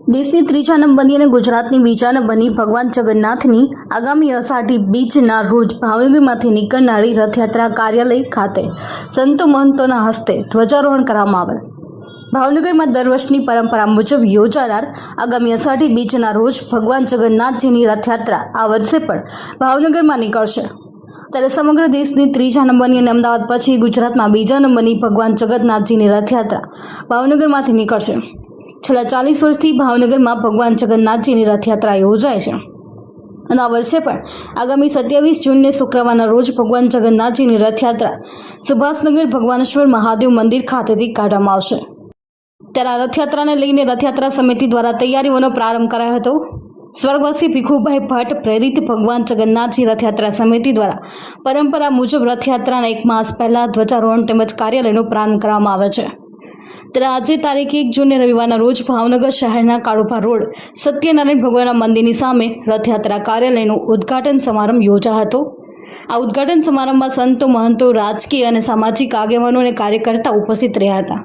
દેશની ત્રીજા નંબરની અને ગુજરાતની બીજા નંબરની ભગવાન જગન્નાથની આગામી અષાઢી બીજના રોજ ભાવનગરમાંથી નીકળનારી રથયાત્રા કાર્યાલય ખાતે સંતો મહંતોના હસ્તે ધ્વજારોહણ કરવામાં આવેલ। ભાવનગરમાં દર વર્ષની પરંપરા મુજબ યોજાનાર આગામી અષાઢી બીજના રોજ ભગવાન જગન્નાથજીની રથયાત્રા આ વર્ષે પણ ભાવનગરમાં નીકળશે। ત્યારે સમગ્ર દેશની ત્રીજા નંબરની અને અમદાવાદ પછી ગુજરાતમાં બીજા નંબરની ભગવાન જગન્નાથજીની રથયાત્રા ભાવનગરમાંથી નીકળશે। છેલ્લા 40 વર્ષથી ભાવનગરમાં ભગવાન જગન્નાથજીની રથયાત્રા યોજાય છે અને આ વર્ષે પણ આગામી 27 જૂનને શુક્રવારના રોજ ભગવાન જગન્નાથજીની રથયાત્રા સુભાષનગર ભગવાનેશ્વર મહાદેવ મંદિર ખાતેથી કાઢવામાં આવશે। ત્યારે આ રથયાત્રાને લઈને રથયાત્રા સમિતિ દ્વારા તૈયારીઓનો પ્રારંભ કરાયો હતો। સ્વર્ગવાસી ભીખુભાઈ ભટ્ટ પ્રેરિત ભગવાન જગન્નાથજી રથયાત્રા સમિતિ દ્વારા પરંપરા મુજબ રથયાત્રાના 1 માસ પહેલા ધ્વજારોહણ તેમજ કાર્યાલયનો પ્રારંભ કરવામાં આવે છે। ત્યારે આજે તારીખ 1 જૂને રવિવારના રોજ ભાવનગર શહેરના કાળુભા રોડ સત્યનારાયણ ભગવાનના મંદિરની સામે રથયાત્રા કાર્યાલયનું ઉદ્ઘાટન સમારંભ યોજાયો હતો। આ ઉદ્ઘાટન સમારંભમાં સંતો મહંતો રાજકીય અને સામાજિક આગેવાનો અને કાર્યકર્તાઓ ઉપસ્થિત રહ્યા હતા।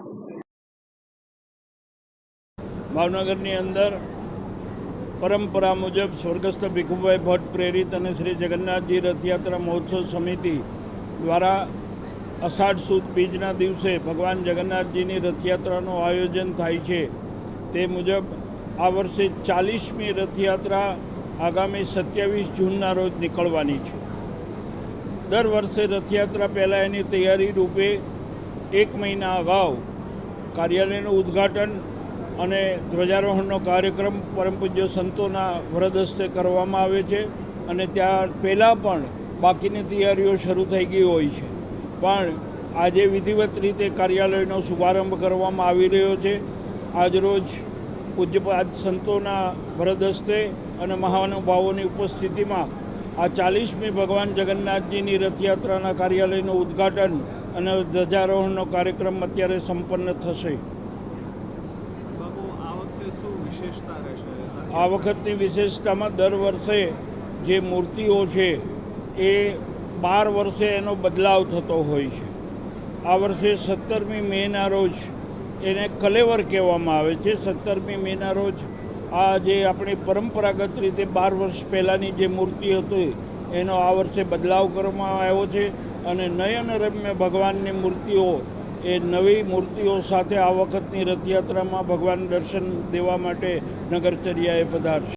ભાવનગરની અંદર પરંપરા મુજબ સ્વર્ગસ્થ ભીખુભાઈ ભટ્ટ પ્રેરિત અને શ્રી જગન્નાથજી રથયાત્રા મહોત્સવ સમિતિ દ્વારા અષાઢ સુદ બીજના દિવસે ભગવાન જગન્નાથજીની રથયાત્રાનું આયોજન થાય છે। તે મુજબ આ વર્ષે 40મી રથયાત્રા આગામી 27 જૂનના રોજ નીકળવાની છે। દર વર્ષે રથયાત્રા પહેલાં એની તૈયારી રૂપે 1 મહિના અગાઉ કાર્યાલયનું ઉદ્ઘાટન અને ધ્વજારોહણનો કાર્યક્રમ પરમ પૂજ્ય સંતોના વરદ હસ્તે કરવામાં આવે છે અને ત્યાં પહેલાં પણ બાકીની તૈયારીઓ શરૂ થઈ ગઈ હોય છે, પણ આજે વિધિવત રીતે કાર્યાલયનો શુભારંભ કરવામાં આવી રહ્યો છે। આજરોજ પૂજ્યપાદ સંતોના વરદ હસ્તે અને મહાનુભાવોની ઉપસ્થિતિમાં આ 40મી ભગવાન જગન્નાથજીની રથયાત્રાના કાર્યાલયનું ઉદ્ઘાટન અને ધ્વજારોહણનો કાર્યક્રમ અત્યારે સંપન્ન થશે। આ વખતની વિશેષતામાં દર વર્ષે જે મૂર્તિઓ છે એ 12 વર્ષે એનો બદલાવ થતો હોય છે। આ વર્ષે 17મી મેના રોજ એને કલેવર કહેવામાં આવે છે। 17મી મેના રોજ આ જે આપણી પરંપરાગત રીતે 12 વર્ષ પહેલાંની જે મૂર્તિ હતી એનો આ વર્ષે બદલાવ કરવામાં આવ્યો છે અને નયનરમ્ય ભગવાનની મૂર્તિઓ એ નવી મૂર્તિઓ સાથે આ વખતની રથયાત્રામાં ભગવાન દર્શન દેવા માટે નગરચર્યાએ પધારશે।